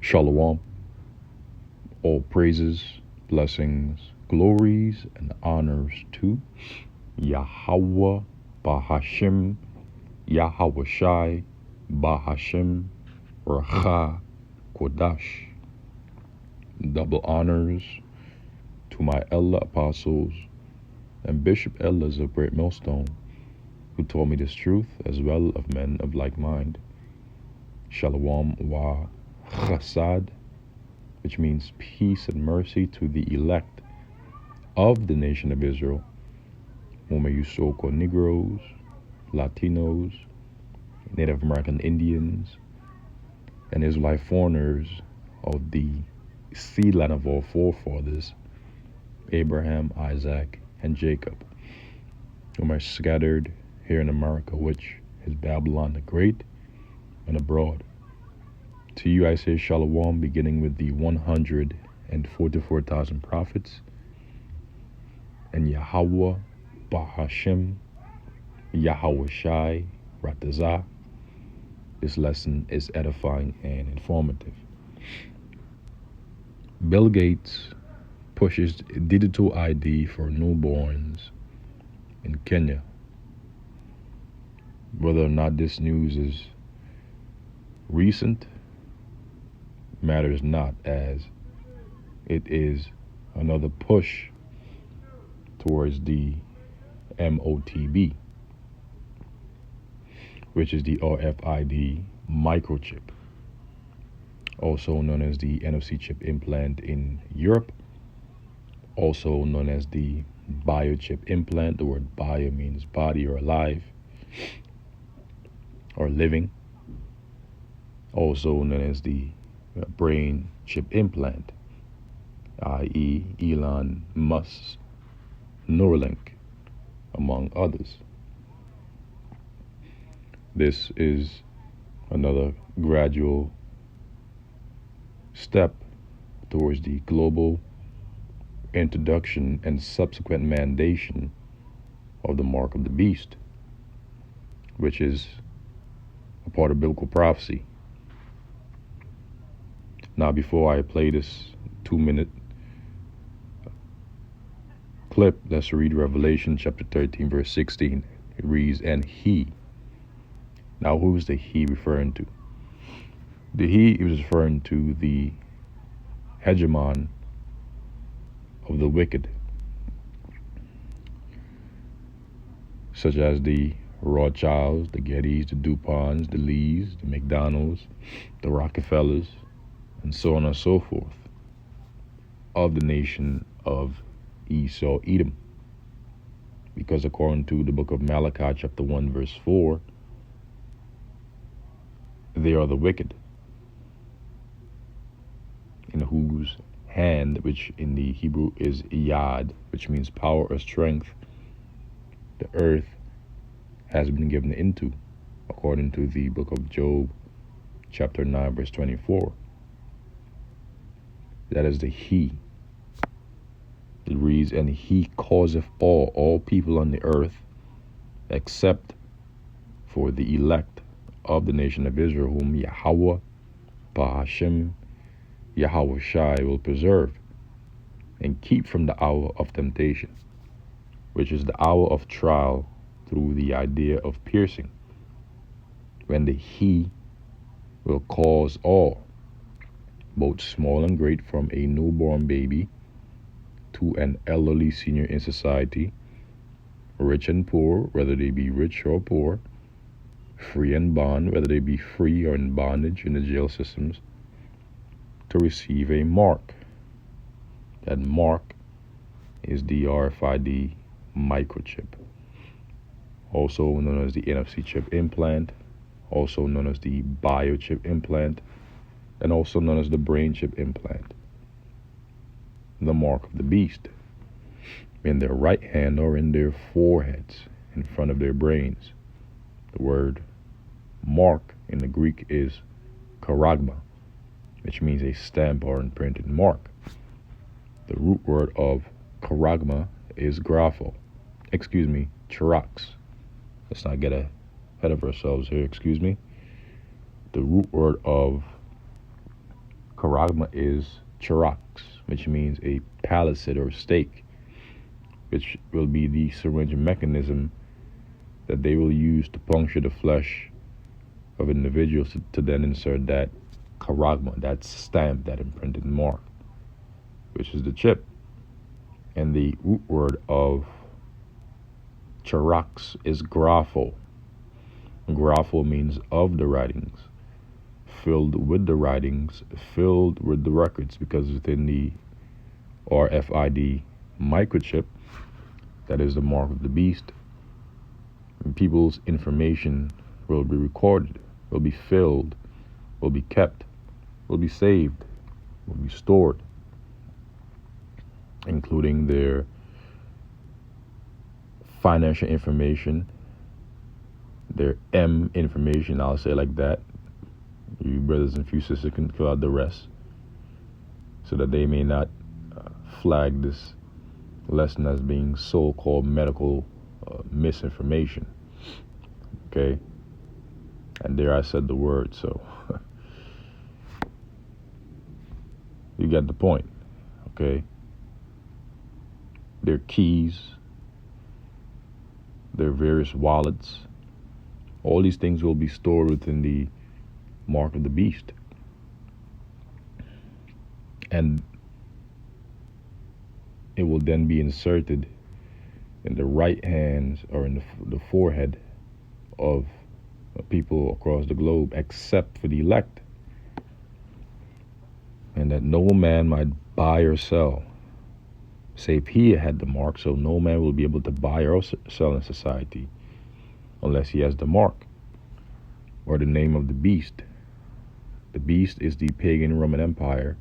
Shalom, all praises, blessings, glories, and honors to Yahweh Bahashim, Yahweh Shai, Bahashim, Racha, Kodash. Double honors to my elder apostles and bishop elders of Great Millstone, who taught me this truth, as well of men of like mind. Shalom wa chasad, which means peace and mercy to the elect of the nation of Israel, whom you so-called Negroes, Latinos, Native American Indians, and Israelite foreigners of the seed line of our forefathers, Abraham, Isaac, and Jacob, whom are scattered here in America, which is Babylon the Great, and abroad. To you I say Shalom, beginning with the 144,000 prophets, and Yahweh Bahashim, Yahweh Shai, Ratazah. This lesson is edifying and informative. Bill Gates pushes digital ID for newborns in Kenya. Whether or not this news is recent matters not, as it is another push towards the MOTB, which is the RFID microchip, also known as the NFC chip implant in Europe, also known as the biochip implant. The word bio means body or alive or living, also known as the brain chip implant, i.e. Elon Musk's Neuralink, among others. This is another gradual step towards the global introduction and subsequent mandation of the mark of the beast, which is a part of biblical prophecy. Now, before I play this 2-minute clip, let's read Revelation chapter 13, verse 16. It reads, "And he." Now, who is the he referring to? The he is referring to the hegemon of the wicked, such as the Rothschilds, the Gettys, the DuPonts, the Lees, the McDonalds, the Rockefellers, and so on and so forth, of the nation of Esau, Edom. Because according to the book of Malachi, chapter 1, verse 4, they are the wicked, in whose hand, which in the Hebrew is yad, which means power or strength, the earth has been given into, according to the book of Job, chapter 9, verse 24. That is the he. It reads, "And he causeth all people on the earth, except for the elect of the nation of Israel, whom Yahweh Bahashim, Yahweh Shai will preserve, and keep from the hour of temptation," which is the hour of trial through the idea of piercing, when the he will cause all, both small and great, from a newborn baby to an elderly senior in society, rich and poor, whether they be rich or poor, free and bond, whether they be free or in bondage in the jail systems, to receive a mark. That mark is the RFID microchip, also known as the NFC chip implant, also known as the biochip implant, and also known as the brain chip implant. The mark of the beast, in their right hand or in their foreheads, in front of their brains. The word mark in the Greek is charagma, which means a stamp or imprinted mark. The root word of charagma is charax. Let's not get ahead of ourselves here, The root word of Charagma is charax, which means a palisade or stake, which will be the syringe mechanism that they will use to puncture the flesh of individuals to then insert that charagma, that stamp, that imprinted mark, which is the chip. And the root word of charax is grapho. Grapho means of the writings, filled with the writings, filled with the records, because within the RFID microchip, that is the mark of the beast, people's information will be recorded, will be filled, will be kept, will be saved, will be stored, including their financial information, their M information, I'll say it like that. You brothers and few sisters can fill out the rest so that they may not flag this lesson as being so-called medical misinformation. Okay? And there I said the word, so you get the point. Okay? Their keys, their various wallets, all these things will be stored within the mark of the beast. And it will then be inserted in the right hands or in the forehead of people across the globe, except for the elect. And that no man might buy or sell, save he had the mark. So no man will be able to buy or sell in society unless he has the mark or the name of the beast. The beast is the pagan Roman Empire,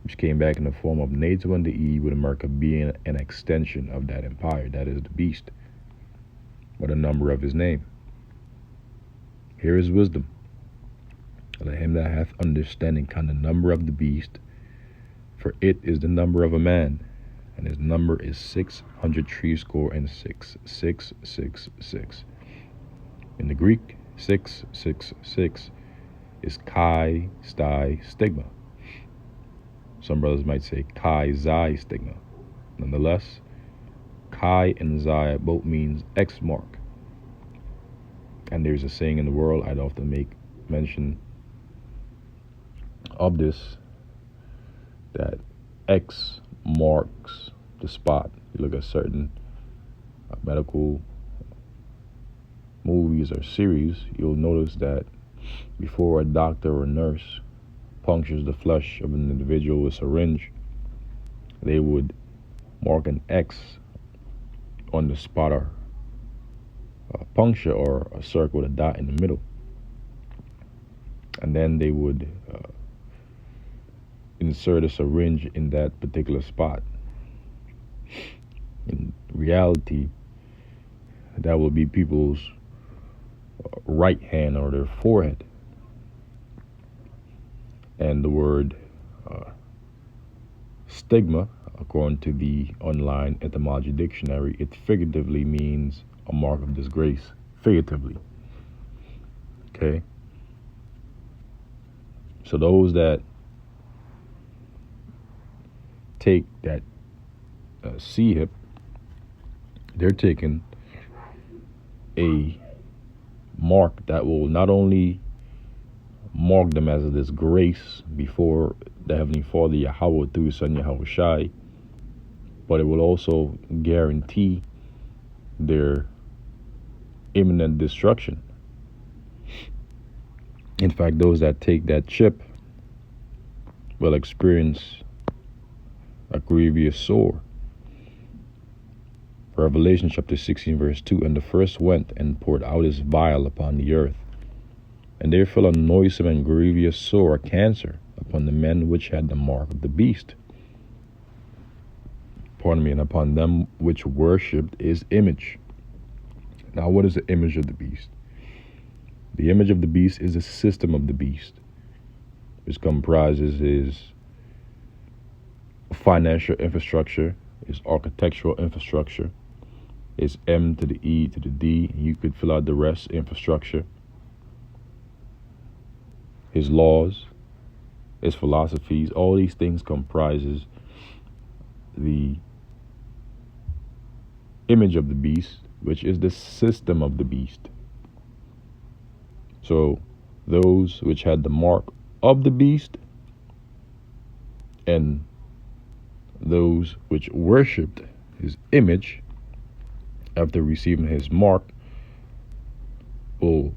which came back in the form of native unto Eve, with America being an extension of that empire. That is the beast, or the number of his name. Here is wisdom. Let him that hath understanding count the number of the beast, for it is the number of a man, and his number is 666. 666. In the Greek, 666 is Chi Stai Stigma. Some brothers might say Chi Xi Stigma. Nonetheless, Chi and Xi both means X mark. And there's a saying in the world, I'd often make mention of this, that X marks the spot. You look at certain medical movies or series, you'll notice that before a doctor or nurse punctures the flesh of an individual with a syringe, they would mark an X on the spot or puncture, or a circle with a dot in the middle. And then they would insert a syringe in that particular spot. In reality, that will be people's right hand or their forehead. And the word stigma, according to the online etymology dictionary, it figuratively means a mark of disgrace. Figuratively. Okay? So those that take that C-hip, they're taking a mark that will not only mark them as a disgrace before the Heavenly Father Yahweh through His Son Yahweh Shai, but it will also guarantee their imminent destruction. In fact, those that take that chip will experience a grievous sore. Revelation chapter 16 verse 2, and the first went and poured out his vial upon the earth, and there fell a noisome and grievous sore, a cancer, upon the men which had the mark of the beast. And upon them which worshipped his image. Now, what is the image of the beast? The image of the beast is the system of the beast, which comprises his financial infrastructure, his architectural infrastructure, his M to the E to the D. You could fill out the rest, infrastructure. His laws, its philosophies, all these things comprises the image of the beast, which is the system of the beast. So those which had the mark of the beast and those which worshipped his image after receiving his mark will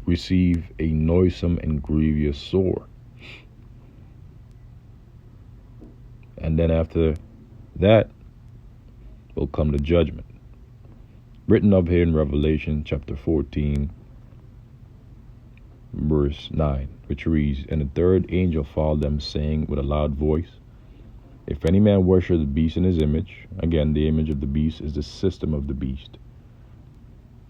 receive a noisome and grievous sore. And then after that will come the judgment, written up here in Revelation chapter 14, verse 9, which reads, "And the third angel followed them, saying with a loud voice, If any man worship the beast in his image," again, the image of the beast is the system of the beast,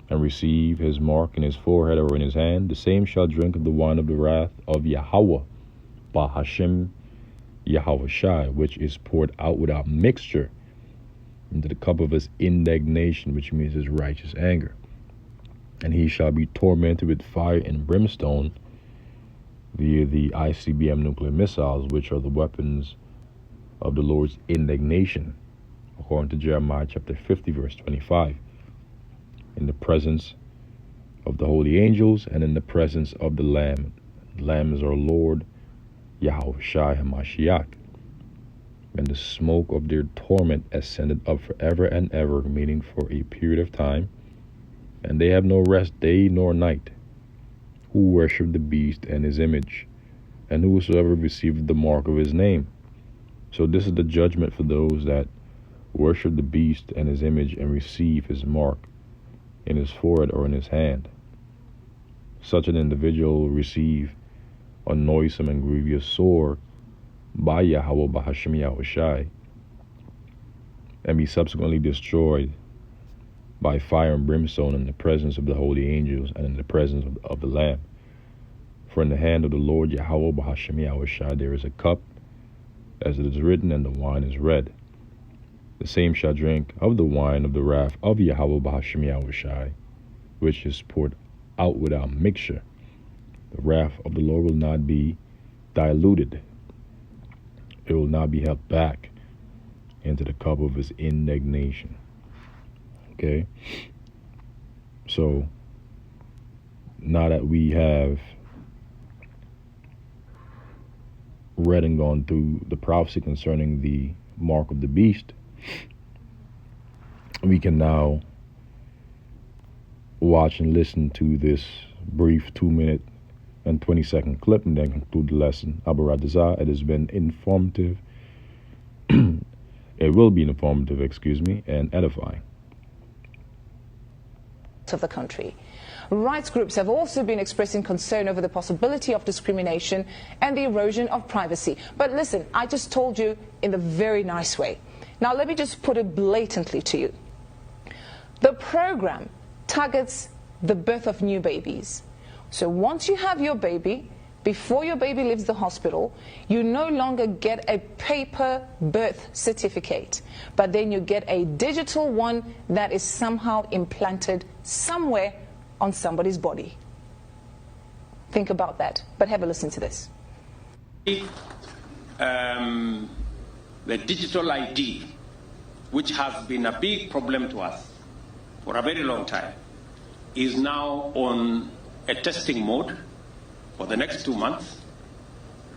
"and receive his mark in his forehead or in his hand, the same shall drink of the wine of the wrath of Yahweh, Bahashem Yahushai, which is poured out without mixture into the cup of his indignation," which means his righteous anger. "And he shall be tormented with fire and brimstone via the ICBM nuclear missiles, which are the weapons of the Lord's indignation," according to Jeremiah chapter 50, verse 25. "In the presence of the holy angels and in the presence of the Lamb." The Lamb is our Lord, Yahushua HaMashiach. "And the smoke of their torment ascended up forever and ever," meaning for a period of time. "And they have no rest day nor night, who worship the beast and his image, and whosoever received the mark of his name." So this is the judgment for those that worship the beast and his image and receive his mark in his forehead or in his hand. Such an individual will receive a noisome and grievous sore by Yahweh Bahashem Yahushai, and be subsequently destroyed by fire and brimstone in the presence of the holy angels and in the presence of the Lamb. "For in the hand of the Lord Yahweh Bahashem Yahushai there is a cup, as it is written, and the wine is red. The same shall drink of the wine of the wrath of Yahweh Bahashem Yahushai, which is poured out without mixture. The wrath of the Lord will not be diluted. It will not be held back into the cup of his indignation." Okay? So, now that we have read and gone through the prophecy concerning the mark of the beast, we can now watch and listen to this brief 2-minute and 20-second clip and then conclude the lesson. Abaradazah, it has been informative. It will be informative, and edifying. Of the country. Rights groups have also been expressing concern over the possibility of discrimination and the erosion of privacy. But listen, I just told you in a very nice way. Now let me just put it blatantly to you. The program targets the birth of new babies. So once you have your baby, before your baby leaves the hospital, you no longer get a paper birth certificate, but then you get a digital one that is somehow implanted somewhere on somebody's body. Think about that, but have a listen to this. The digital ID, which has been a big problem to us for a very long time, is now on a testing mode for the next 2 months.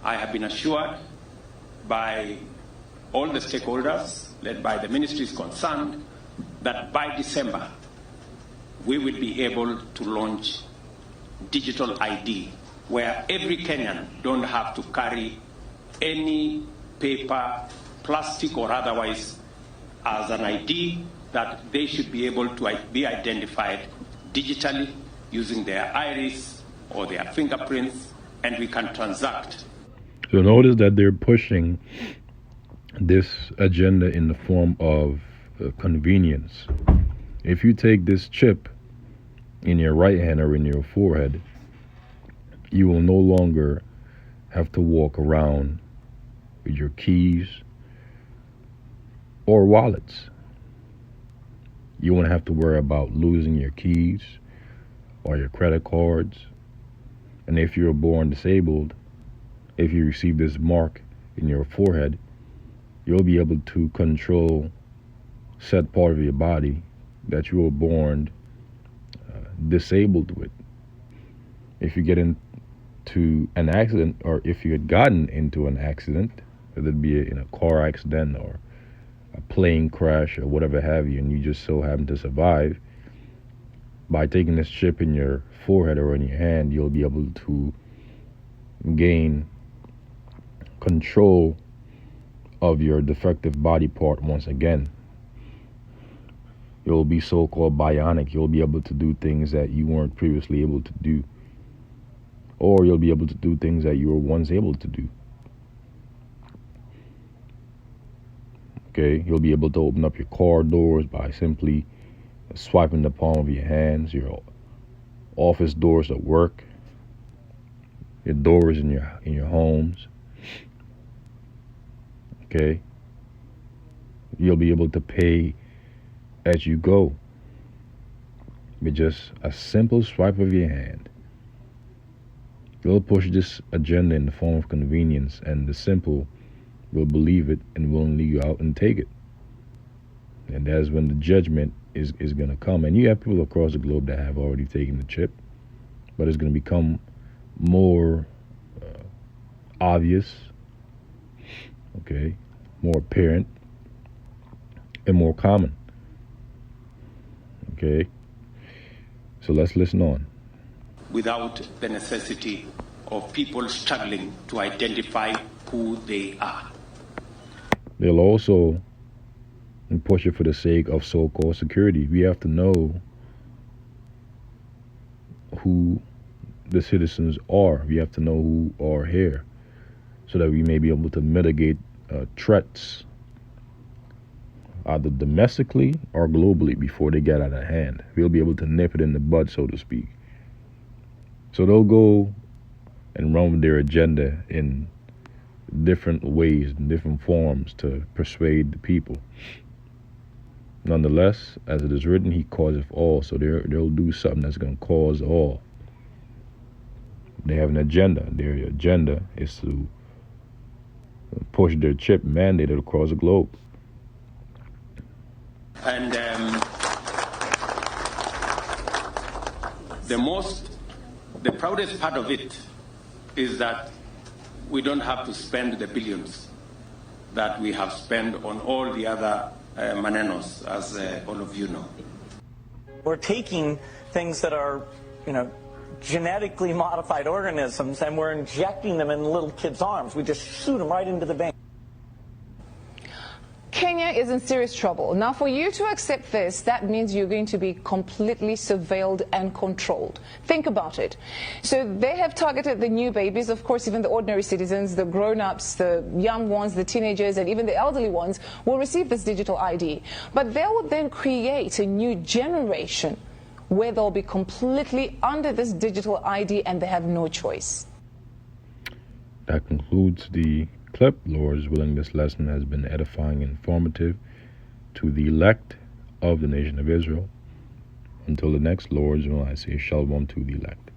I have been assured by all the stakeholders, led by the ministries concerned, that by December, we will be able to launch digital ID, where every Kenyan don't have to carry any paper, plastic or otherwise, as an ID, that they should be able to be identified digitally using their iris or their fingerprints, and we can transact. So notice that they're pushing this agenda in the form of convenience. If you take this chip in your right hand or in your forehead, you will no longer have to walk around with your keys or wallets. You won't have to worry about losing your keys or your credit cards. And if you're born disabled, if you receive this mark in your forehead, you'll be able to control said part of your body that you were born disabled with. If you get into an accident, or if you had gotten into an accident, whether it be in a car accident or a plane crash or whatever have you, and you just so happen to survive, by taking this chip in your forehead or in your hand, you'll be able to gain control of your defective body part once again. You'll be so-called bionic. You'll be able to do things that you weren't previously able to do. Or you'll be able to do things that you were once able to do. Okay, you'll be able to open up your car doors by simply swiping the palm of your hands, your office doors at work, your doors in your homes. Okay, you'll be able to pay as you go with just a simple swipe of your hand. You'll push this agenda in the form of convenience, and the simple will believe it and willingly go out and take it. And that's when the judgment is going to come. And you have people across the globe that have already taken the chip, but it's going to become more obvious, okay, more apparent, and more common. Okay, so let's listen on. Without the necessity of people struggling to identify who they are. They'll also push it for the sake of so-called security. We have to know who the citizens are. We have to know who are here so that we may be able to mitigate threats either domestically or globally before they get out of hand. We'll be able to nip it in the bud, so to speak. So they'll go and run with their agenda in different ways, in different forms to persuade the people. Nonetheless, as it is written, he causeth all. So they'll do something that's going to cause all. They have an agenda. Their agenda is to push their chip mandated across the globe. And the proudest part of it is that we don't have to spend the billions that we have spent on all the other manenos, as all of you know. We're taking things that are, genetically modified organisms, and we're injecting them in little kids' arms. We just shoot them right into the vein. Kenya is in serious trouble. Now, for you to accept this, that means you're going to be completely surveilled and controlled. Think about it. So they have targeted the new babies, of course, even the ordinary citizens, the grown-ups, the young ones, the teenagers, and even the elderly ones will receive this digital ID. But they will then create a new generation where they'll be completely under this digital ID and they have no choice. That concludes the clip. Lord's willing, this lesson has been edifying and informative to the elect of the nation of Israel. Until the next Lord's will, I say shalom to the elect.